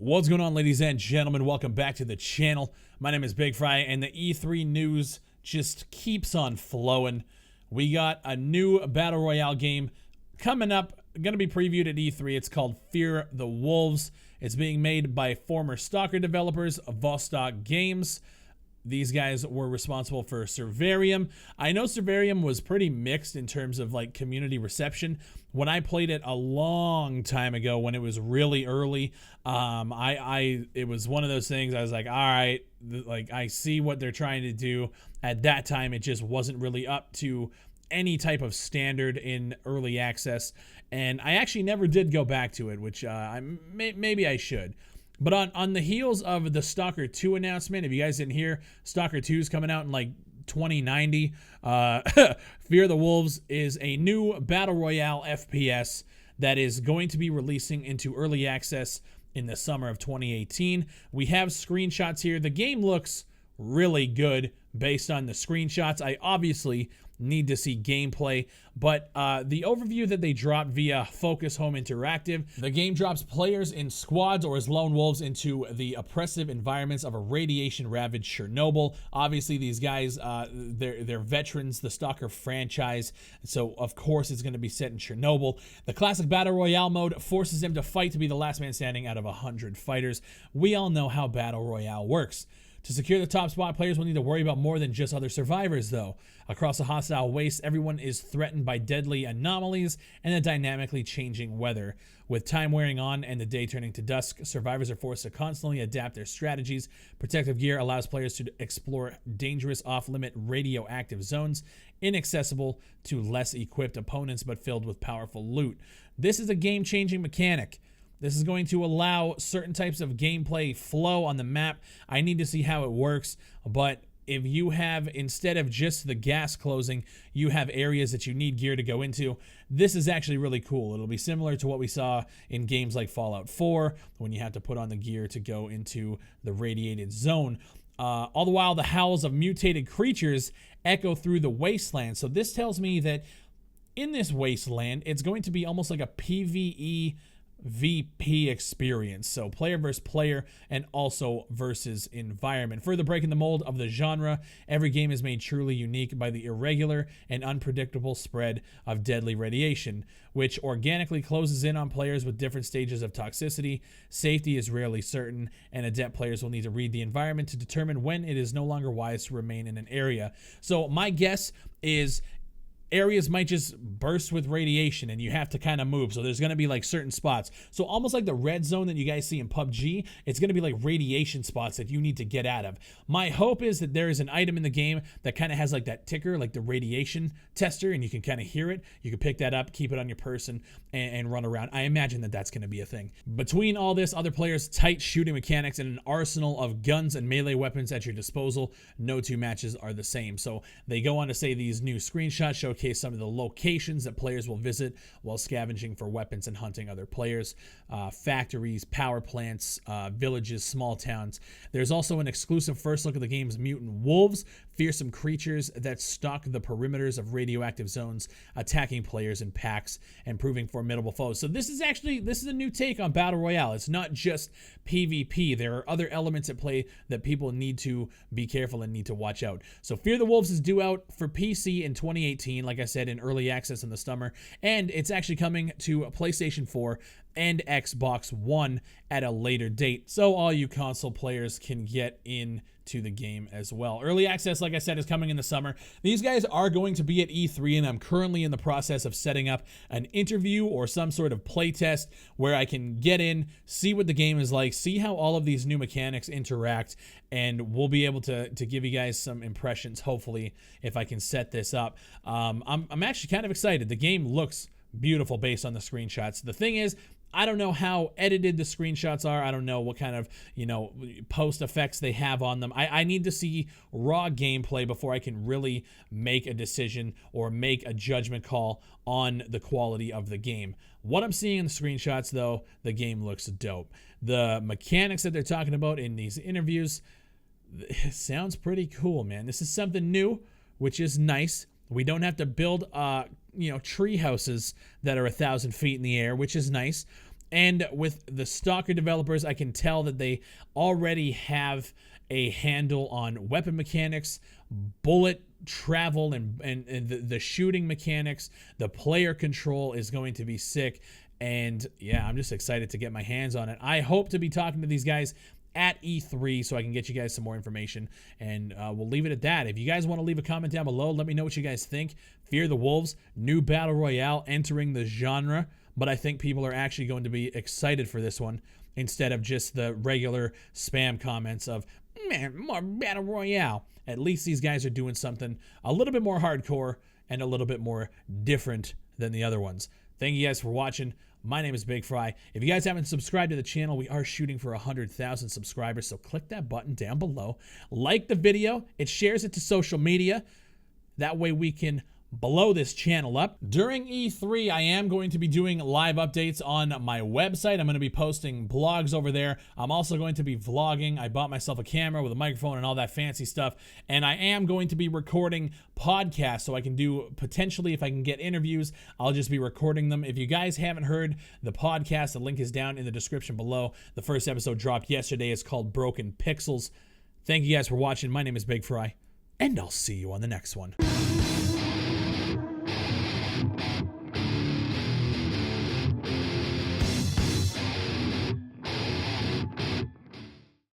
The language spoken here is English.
What's going on, ladies and gentlemen? Welcome back to the channel. My name is Big Fry, and the E3 news just keeps on flowing. We got a new Battle Royale game coming up, going to be previewed at E3. It's called Fear the Wolves. It's being made by former Stalker developers, Vostok Games. These guys were responsible for Survarium. I know Survarium was pretty mixed in terms of like community reception. When I played it a long time ago, when it was really early, it was one of those things I was like, all right, like I see what they're trying to do. At that time, it just wasn't really up to any type of standard in early access, and I actually never did go back to it, which maybe I should. But on the heels of the Stalker 2 announcement, if you guys didn't hear, Stalker 2 is coming out in like 2090. Fear the Wolves is a new Battle Royale FPS that is going to be releasing into early access in the summer of 2018. We have screenshots here. The game looks really good based on the screenshots. I obviously need to see gameplay, but the overview that they dropped via Focus Home Interactive, the game drops players in squads or as lone wolves into the oppressive environments of a radiation-ravaged Chernobyl. Obviously, these guys, they're veterans, the Stalker franchise, so of course it's going to be set in Chernobyl. The classic Battle Royale mode forces them to fight to be the last man standing out of 100 fighters. We all know how Battle Royale works. To secure the top spot, players will need to worry about more than just other survivors, though. Across a hostile waste, everyone is threatened by deadly anomalies and a dynamically changing weather. With time wearing on and the day turning to dusk, survivors are forced to constantly adapt their strategies. Protective gear allows players to explore dangerous off-limit radioactive zones, inaccessible to less equipped opponents but filled with powerful loot. This is a game-changing mechanic. This is going to allow certain types of gameplay flow on the map. I need to see how it works, but if you have, instead of just the gas closing, you have areas that you need gear to go into, this is actually really cool. It'll be similar to what we saw in games like Fallout 4, when you have to put on the gear to go into the radiated zone. All the while, the howls of mutated creatures echo through the wasteland. So this tells me that in this wasteland, it's going to be almost like a PvE VP experience, so player versus player and also versus environment. Further breaking the mold of the genre, every game is made truly unique by the irregular and unpredictable spread of deadly radiation, which organically closes in on players with different stages of toxicity. Safety is rarely certain, and adept players will need to read the environment to determine when it is no longer wise to remain in an area. So my guess is areas might just burst with radiation and you have to kind of move. So there's going to be like certain spots. So almost like the red zone that you guys see in PUBG, it's going to be like radiation spots that you need to get out of. My hope is that there is an item in the game that kind of has like that ticker, like the radiation tester, and you can kind of hear it. You can pick that up, keep it on your person, and run around. I imagine that that's going to be a thing. Between all this, other players' tight shooting mechanics, and an arsenal of guns and melee weapons at your disposal, no two matches are the same. So they go on to say these new screenshots showcase some of the locations that players will visit while scavenging for weapons and hunting other players. Factories, power plants, villages, small towns. There's also an exclusive first look at the game's mutant wolves, fearsome creatures that stalk the perimeters of radioactive zones, attacking players in packs and proving formidable foes. So this is a new take on Battle Royale. It's not just PvP. There are other elements at play that people need to be careful and need to watch out. So Fear the Wolves is due out for PC in 2018, like I said, in early access in the summer, and it's actually coming to PlayStation 4 and Xbox One at a later date, so all you console players can get into the game as well. Early access, like I said, is coming in the summer. These guys are going to be at E3, and I'm currently in the process of setting up an interview or some sort of playtest where I can get in, see what the game is like, see how all of these new mechanics interact, and we'll be able to give you guys some impressions, hopefully, if I can set this up. I'm actually kind of excited. The game looks beautiful based on the screenshots. The thing is, I don't know how edited the screenshots are. I don't know what kind of, post effects they have on them. I need to see raw gameplay before I can really make a decision or make a judgment call on the quality of the game. What I'm seeing in the screenshots, though, the game looks dope. The mechanics that they're talking about in these interviews, it sounds pretty cool, man. This is something new, which is nice. We don't have to build tree houses that are 1,000 feet in the air, which is nice. And with the Stalker developers, I can tell that they already have a handle on weapon mechanics, bullet travel, and the shooting mechanics. The player control is going to be sick. And yeah, I'm just excited to get my hands on it. I hope to be talking to these guys at E3 so I can get you guys some more information, and we'll leave it at that. If you guys want to leave a comment down below, let me know what you guys think. Fear the Wolves, new Battle Royale entering the genre, but I think people are actually going to be excited for this one instead of just the regular spam comments of, man, more Battle Royale. At least these guys are doing something a little bit more hardcore and a little bit more different than the other ones. Thank you guys for watching. My name is Big Fry. If you guys haven't subscribed to the channel, we are shooting for 100,000 subscribers, so click that button down below. Like the video. It shares it to social media. That way we can blow this channel up. During E3, I am going to be doing live updates on my website. I'm going to be posting blogs over there. I'm also going to be vlogging. I bought myself a camera with a microphone and all that fancy stuff. And I am going to be recording podcasts so I can do, potentially, if I can get interviews, I'll just be recording them. If you guys haven't heard the podcast, the link is down in the description below. The first episode dropped yesterday. It's called Broken Pixels. Thank you guys for watching. My name is Big Fry, and I'll see you on the next one.